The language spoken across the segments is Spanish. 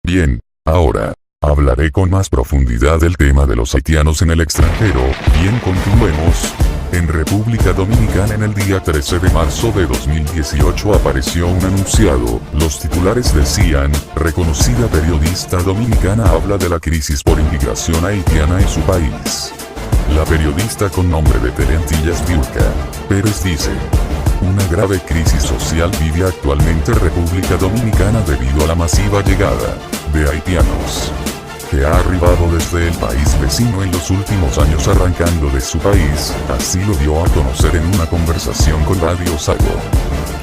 Bien, ahora, hablaré con más profundidad del tema de los haitianos en el extranjero. Bien, continuemos. En República Dominicana en el día 13 de marzo de 2018 apareció un anunciado. Los titulares decían, reconocida periodista dominicana habla de la crisis por inmigración haitiana en su país. La periodista con nombre de Teleantillas Diulca Pérez dice, una grave crisis social vive actualmente República Dominicana debido a la masiva llegada de haitianos que ha arribado desde el país vecino en los últimos años arrancando de su país, así lo dio a conocer en una conversación con Radio Sago,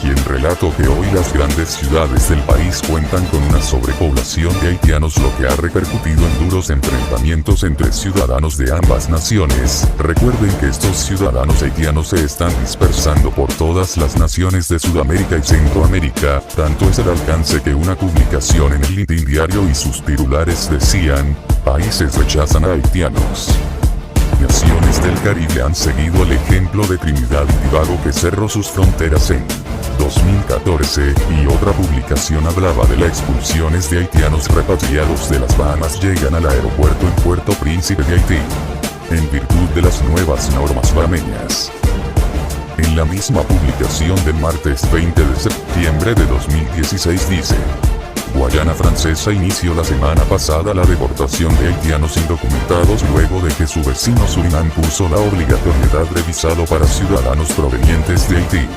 quien relató que hoy las grandes ciudades del país cuentan con una sobrepoblación de haitianos, lo que ha repercutido en duros enfrentamientos entre ciudadanos de ambas naciones. Recuerden que estos ciudadanos haitianos se están dispersando por todas las naciones de Sudamérica y Centroamérica, tanto es el alcance que una publicación en el Listín Diario y sus titulares decían, países rechazan a haitianos. Naciones del Caribe han seguido el ejemplo de Trinidad y Tobago, que cerró sus fronteras en 2014, y otra publicación hablaba de las expulsiones de haitianos repatriados de las Bahamas llegan al aeropuerto en Puerto Príncipe de Haití, en virtud de las nuevas normas bahameñas. En la misma publicación del martes 20 de septiembre de 2016 dice, Guayana Francesa inició la semana pasada la deportación de haitianos indocumentados luego de que su vecino Surinam puso la obligatoriedad de visado para ciudadanos provenientes de Haití.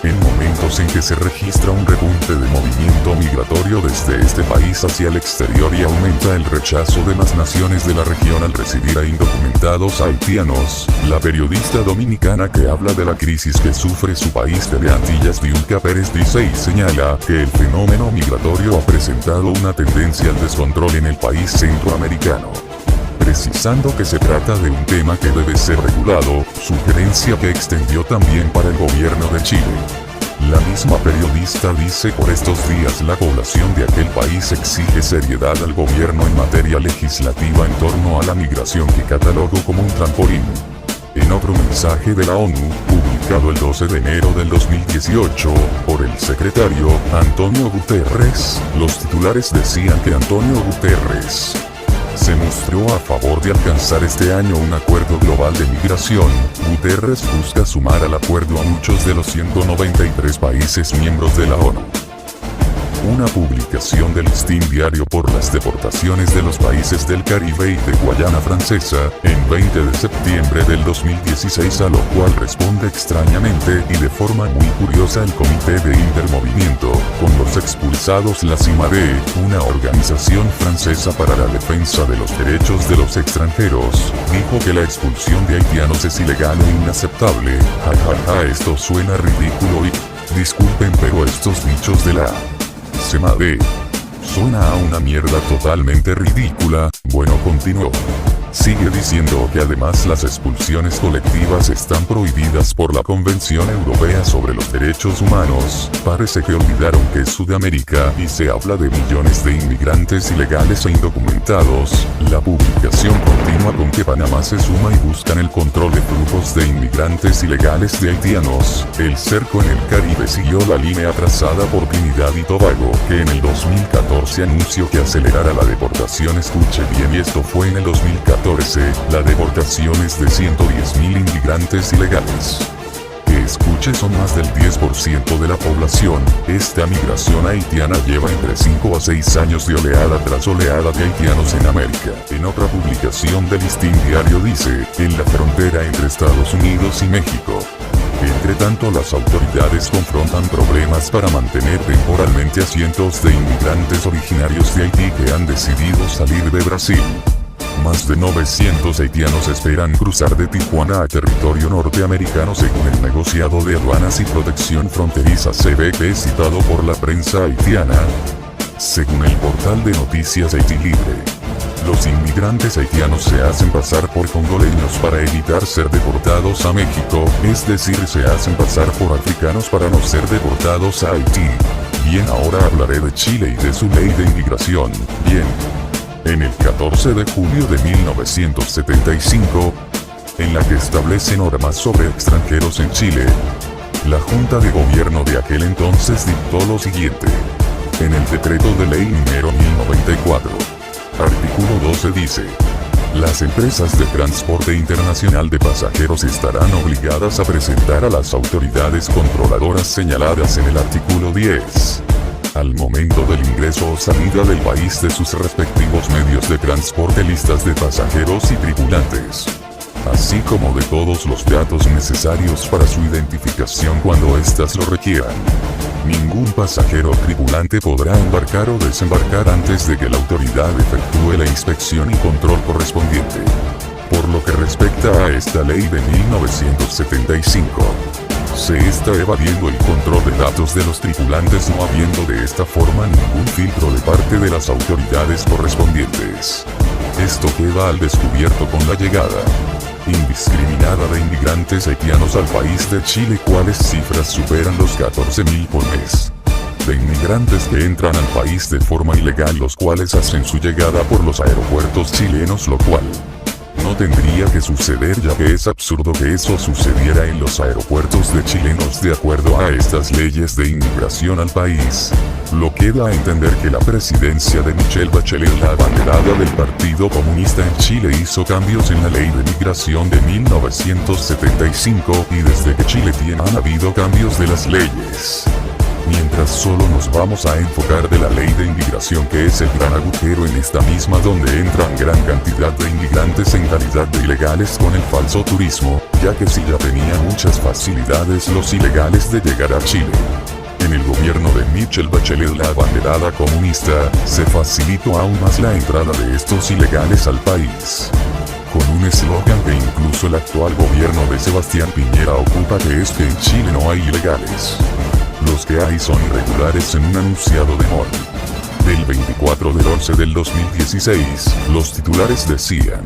En momentos en que se registra un repunte de movimiento migratorio desde este país hacia el exterior y aumenta el rechazo de más naciones de la región al recibir a indocumentados haitianos, la periodista dominicana que habla de la crisis que sufre su país, Teleantillas Diulca Pérez, dice y señala que el fenómeno migratorio ha presentado una tendencia al descontrol en el país centroamericano, precisando que se trata de un tema que debe ser regulado, sugerencia que extendió también para el gobierno de Chile. La misma periodista dice por estos días la población de aquel país exige seriedad al gobierno en materia legislativa en torno a la migración, que catalogó como un trampolín. En otro mensaje de la ONU, publicado el 12 de enero del 2018, por el secretario Antonio Guterres, los titulares decían que Antonio Guterres se mostró a favor de alcanzar este año un acuerdo global de migración. Guterres busca sumar al acuerdo a muchos de los 193 países miembros de la ONU. Una publicación del Listín Diario por las deportaciones de los países del Caribe y de Guayana Francesa, en 20 de septiembre del 2016, a lo cual responde extrañamente y de forma muy curiosa el Comité de Intermovimiento, con los expulsados. La CIMADE, una organización francesa para la defensa de los derechos de los extranjeros, dijo que la expulsión de haitianos es ilegal e inaceptable. Esto suena ridículo y, disculpen, pero estos bichos de la CIMADE suena a una mierda totalmente ridícula. Bueno, continuó. Sigue diciendo que además las expulsiones colectivas están prohibidas por la Convención Europea sobre los Derechos Humanos. Parece que olvidaron que es Sudamérica y se habla de millones de inmigrantes ilegales e indocumentados. La publicación continúa con que Panamá se suma y buscan el control de flujos de inmigrantes ilegales de haitianos. El cerco en el Caribe siguió la línea trazada por Trinidad y Tobago, que en el 2014 anunció que acelerara la deportación. Escuche bien, y esto fue en el 2014. La deportación es de 110.000 inmigrantes ilegales. Que escuche, son más del 10% de la población. Esta migración haitiana lleva entre 5 a 6 años de oleada tras oleada de haitianos en América. En otra publicación del Listín Diario dice, en la frontera entre Estados Unidos y México. Entre tanto, las autoridades confrontan problemas para mantener temporalmente a cientos de inmigrantes originarios de Haití que han decidido salir de Brasil. Más de 900 haitianos esperan cruzar de Tijuana a territorio norteamericano, según el negociado de aduanas y protección fronteriza CBP, citado por la prensa haitiana. Según el portal de noticias Haití Libre, los inmigrantes haitianos se hacen pasar por congoleños para evitar ser deportados a México, es decir, se hacen pasar por africanos para no ser deportados a Haití. Bien, ahora hablaré de Chile y de su ley de inmigración. Bien. En el 14 de julio de 1975, en la que establece normas sobre extranjeros en Chile, la Junta de Gobierno de aquel entonces dictó lo siguiente. En el decreto de ley número 94. Artículo 12 dice: las empresas de transporte internacional de pasajeros estarán obligadas a presentar a las autoridades controladoras señaladas en el artículo 10, al momento del ingreso o salida del país de sus respectivos medios de transporte, listas de pasajeros y tripulantes, así como de todos los datos necesarios para su identificación cuando éstas lo requieran. Ningún pasajero o tripulante podrá embarcar o desembarcar antes de que la autoridad efectúe la inspección y control correspondiente. Por lo que respecta a esta ley de 1975, se está evadiendo el control de datos de los tripulantes, no habiendo de esta forma ningún filtro de parte de las autoridades correspondientes. Esto queda al descubierto con la llegada indiscriminada de inmigrantes haitianos al país de Chile, cuales cifras superan los 14.000 por mes. De inmigrantes que entran al país de forma ilegal, los cuales hacen su llegada por los aeropuertos chilenos, lo cual no tendría que suceder, ya que es absurdo que eso sucediera en los aeropuertos de chilenos de acuerdo a estas leyes de inmigración al país. Lo que da a entender que la presidencia de Michelle Bachelet, la abanderada del Partido Comunista en Chile, hizo cambios en la ley de migración de 1975, y desde que Chile tiene han habido cambios de las leyes. Mientras solo nos vamos a enfocar de la ley de inmigración, que es el gran agujero en esta misma, donde entran gran cantidad de inmigrantes en calidad de ilegales con el falso turismo, ya que si ya tenían muchas facilidades los ilegales de llegar a Chile, en el gobierno de Michelle Bachelet, la abanderada comunista, se facilitó aún más la entrada de estos ilegales al país, con un eslogan que incluso el actual gobierno de Sebastián Piñera ocupa, que es que en Chile no hay ilegales. Los que hay son irregulares. En un anunciado de MOL del 24 de 11 del 2016, los titulares decían: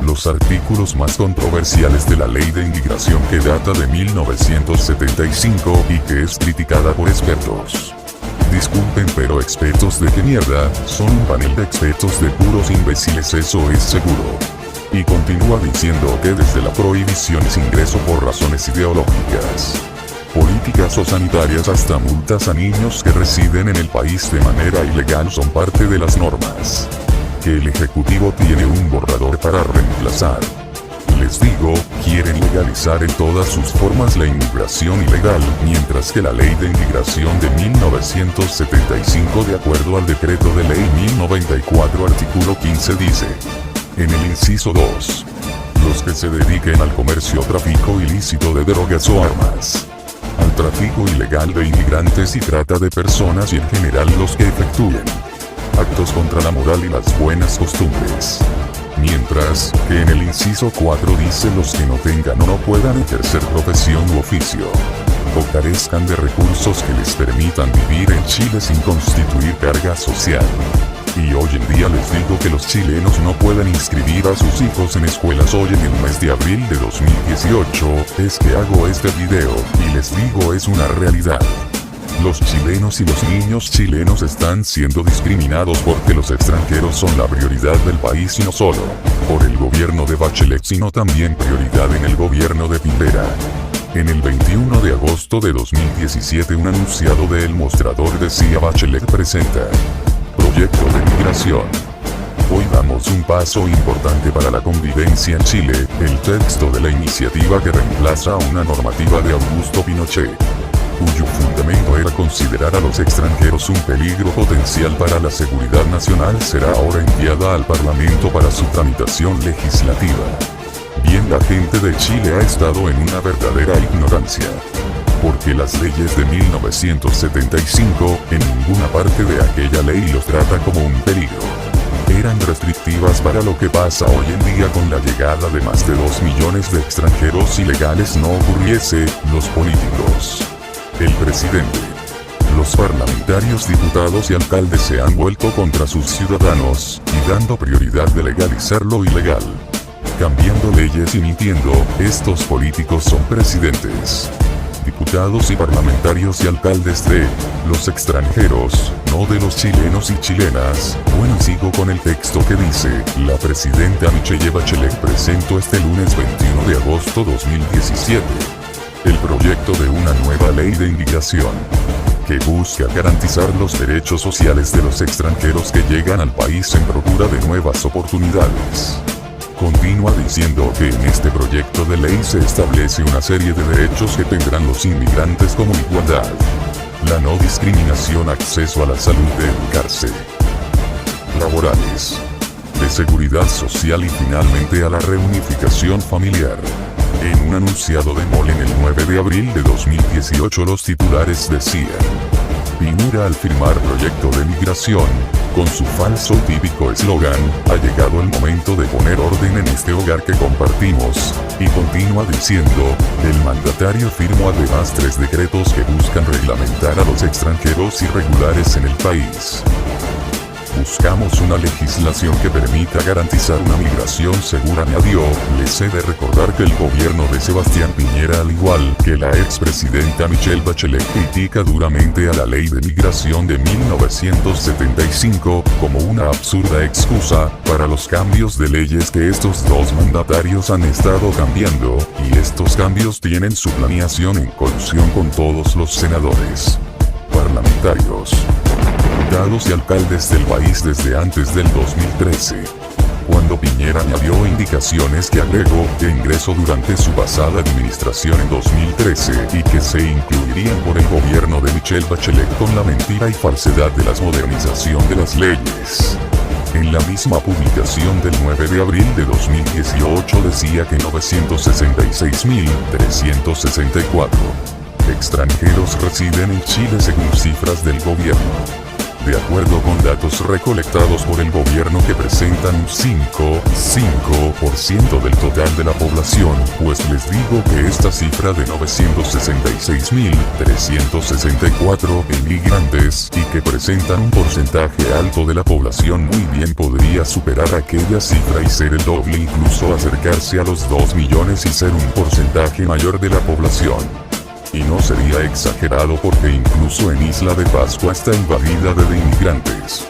los artículos más controversiales de la ley de inmigración, que data de 1975 y que es criticada por expertos. Disculpen, pero expertos de qué mierda, son un panel de expertos de puros imbéciles, eso es seguro. Y continúa diciendo que desde la prohibición sin ingreso por razones ideológicas, políticas o sanitarias, hasta multas a niños que residen en el país de manera ilegal, son parte de las normas que el Ejecutivo tiene un borrador para reemplazar. Les digo, quieren legalizar en todas sus formas la inmigración ilegal, mientras que la ley de inmigración de 1975, de acuerdo al decreto de ley 1094 artículo 15, dice, en el inciso 2, los que se dediquen al comercio o tráfico ilícito de drogas o armas, al tráfico ilegal de inmigrantes y trata de personas, y en general los que efectúen actos contra la moral y las buenas costumbres. Mientras que en el inciso 4 dice los que no tengan o no puedan ejercer profesión u oficio, o carezcan de recursos que les permitan vivir en Chile sin constituir carga social. Y hoy en día les digo que los chilenos no pueden inscribir a sus hijos en escuelas. Hoy en el mes de abril de 2018, es que hago este video, y les digo, es una realidad. Los chilenos y los niños chilenos están siendo discriminados porque los extranjeros son la prioridad del país, y no solo por el gobierno de Bachelet, sino también prioridad en el gobierno de Piñera. En el 21 de agosto de 2017, un anunciado de El Mostrador decía: Bachelet presenta proyecto de migración. Hoy damos un paso importante para la convivencia en Chile, el texto de la iniciativa que reemplaza a una normativa de Augusto Pinochet, cuyo fundamento era considerar a los extranjeros un peligro potencial para la seguridad nacional, será ahora enviada al Parlamento para su tramitación legislativa. Bien, la gente de Chile ha estado en una verdadera ignorancia, porque las leyes de 1975, en ninguna parte de aquella ley los trata como un peligro. Eran restrictivas para lo que pasa hoy en día con la llegada de más de 2 millones de extranjeros ilegales. No ocurriese, los políticos, el presidente, los parlamentarios, diputados y alcaldes se han vuelto contra sus ciudadanos, y dando prioridad de legalizar lo ilegal, cambiando leyes y mintiendo. Estos políticos son presidentes, diputados y parlamentarios y alcaldes de los extranjeros, no de los chilenos y chilenas. Bueno, sigo con el texto que dice: la presidenta Michelle Bachelet presentó este lunes 21 de agosto 2017 el proyecto de una nueva ley de inmigración, que busca garantizar los derechos sociales de los extranjeros que llegan al país en procura de nuevas oportunidades. Continúa diciendo que en este proyecto de ley se establece una serie de derechos que tendrán los inmigrantes como igualdad, la no discriminación, acceso a la salud, de educarse, laborales, de seguridad social y finalmente a la reunificación familiar. En un anunciado de Molen el 9 de abril de 2018 los titulares decían: Piñera al firmar proyecto de migración, con su falso típico eslogan, ha llegado el momento de poner orden en este hogar que compartimos, y continúa diciendo, el mandatario firmó además 3 decretos que buscan reglamentar a los extranjeros irregulares en el país. Buscamos una legislación que permita garantizar una migración segura, añadió. Les he de recordar que el gobierno de Sebastián Piñera, al igual que la expresidenta Michelle Bachelet, critica duramente a la ley de migración de 1975, como una absurda excusa para los cambios de leyes que estos dos mandatarios han estado cambiando, y estos cambios tienen su planeación en colusión con todos los senadores, parlamentarios, diputados y alcaldes del país desde antes del 2013, cuando Piñera añadió indicaciones que agregó de ingreso durante su pasada administración en 2013 y que se incluirían por el gobierno de Michelle Bachelet con la mentira y falsedad de la modernización de las leyes. En la misma publicación del 9 de abril de 2018 decía que 966.364 extranjeros residen en Chile según cifras del gobierno. De acuerdo con datos recolectados por el gobierno que presentan un 5% del total de la población, pues les digo que esta cifra de 966.364 inmigrantes, y que presentan un porcentaje alto de la población, muy bien podría superar aquella cifra y ser el doble, incluso acercarse a los 2 millones y ser un porcentaje mayor de la población. Y no sería exagerado porque incluso en Isla de Pascua está invadida de inmigrantes,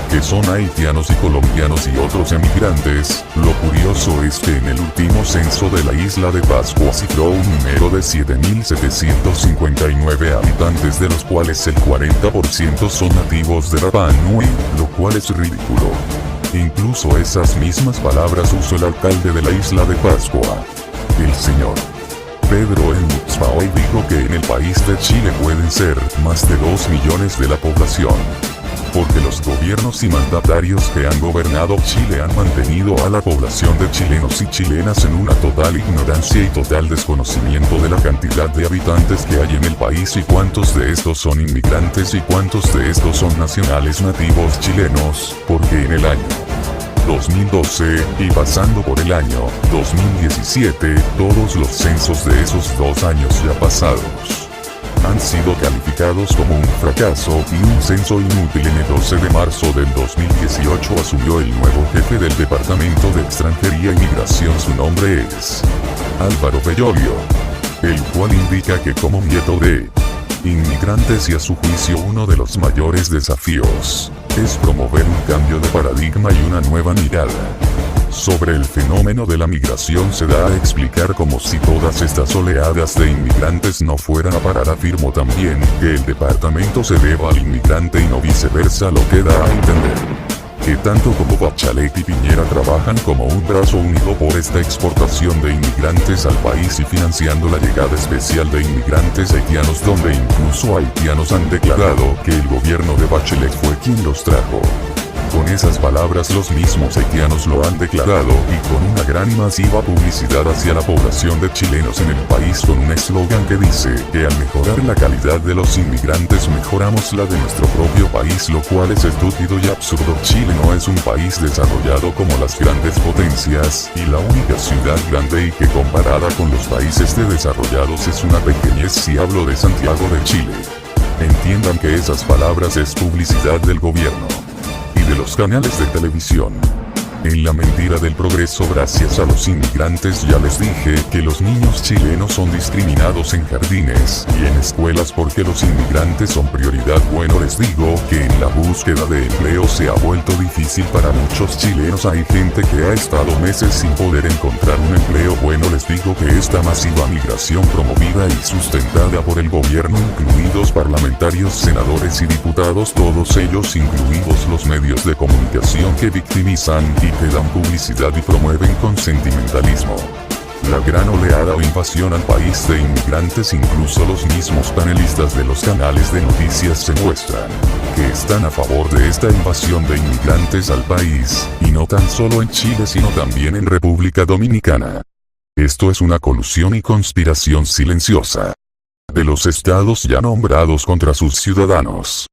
que son haitianos y colombianos y otros emigrantes. Lo curioso es que en el último censo de la Isla de Pascua cifró un número de 7.759 habitantes, de los cuales el 40% son nativos de Rapa Nui, lo cual es ridículo. Incluso esas mismas palabras usó el alcalde de la Isla de Pascua, el señor Pedro El Mutzbaoy, dijo que en el país de Chile pueden ser más de 2 millones de la población, porque los gobiernos y mandatarios que han gobernado Chile han mantenido a la población de chilenos y chilenas en una total ignorancia y total desconocimiento de la cantidad de habitantes que hay en el país y cuántos de estos son inmigrantes y cuántos de estos son nacionales nativos chilenos, porque en el año 2012, y pasando por el año 2017, todos los censos de esos 2 años ya pasados han sido calificados como un fracaso y un censo inútil. En el 12 de marzo del 2018 asumió el nuevo jefe del Departamento de Extranjería y Migración. Su nombre es Álvaro Bellolio, el cual indica que como nieto de inmigrantes y a su juicio uno de los mayores desafíos es promover un cambio de paradigma y una nueva mirada sobre el fenómeno de la migración. Se da a explicar como si todas estas oleadas de inmigrantes no fueran a parar. Afirmó también que el departamento se deba al inmigrante y no viceversa, lo que da a entender que tanto como Bachelet y Piñera trabajan como un brazo unido por esta exportación de inmigrantes al país y financiando la llegada especial de inmigrantes haitianos, donde incluso haitianos han declarado que el gobierno de Bachelet fue quien los trajo. Con esas palabras los mismos haitianos lo han declarado, y con una gran y masiva publicidad hacia la población de chilenos en el país, con un eslogan que dice que al mejorar la calidad de los inmigrantes mejoramos la de nuestro propio país, lo cual es estúpido y absurdo. Chile no es un país desarrollado como las grandes potencias, y la única ciudad grande y que comparada con los países desarrollados es una pequeñez. Si hablo de Santiago de Chile, entiendan que esas palabras es publicidad del gobierno y de los canales de televisión. En la mentira del progreso gracias a los inmigrantes ya les dije que los niños chilenos son discriminados en jardines y en escuelas porque los inmigrantes son prioridad. Bueno, les digo que en la búsqueda de empleo se ha vuelto difícil para muchos chilenos. Hay gente que ha estado meses sin poder encontrar un empleo. Bueno, les digo que esta masiva migración promovida y sustentada por el gobierno, incluidos parlamentarios, senadores y diputados, todos ellos incluidos los medios de comunicación que victimizan y que dan publicidad y promueven con sentimentalismo la gran oleada o invasión al país de inmigrantes. Incluso los mismos panelistas de los canales de noticias se muestran que están a favor de esta invasión de inmigrantes al país, y no tan solo en Chile sino también en República Dominicana. Esto es una colusión y conspiración silenciosa de los estados ya nombrados contra sus ciudadanos.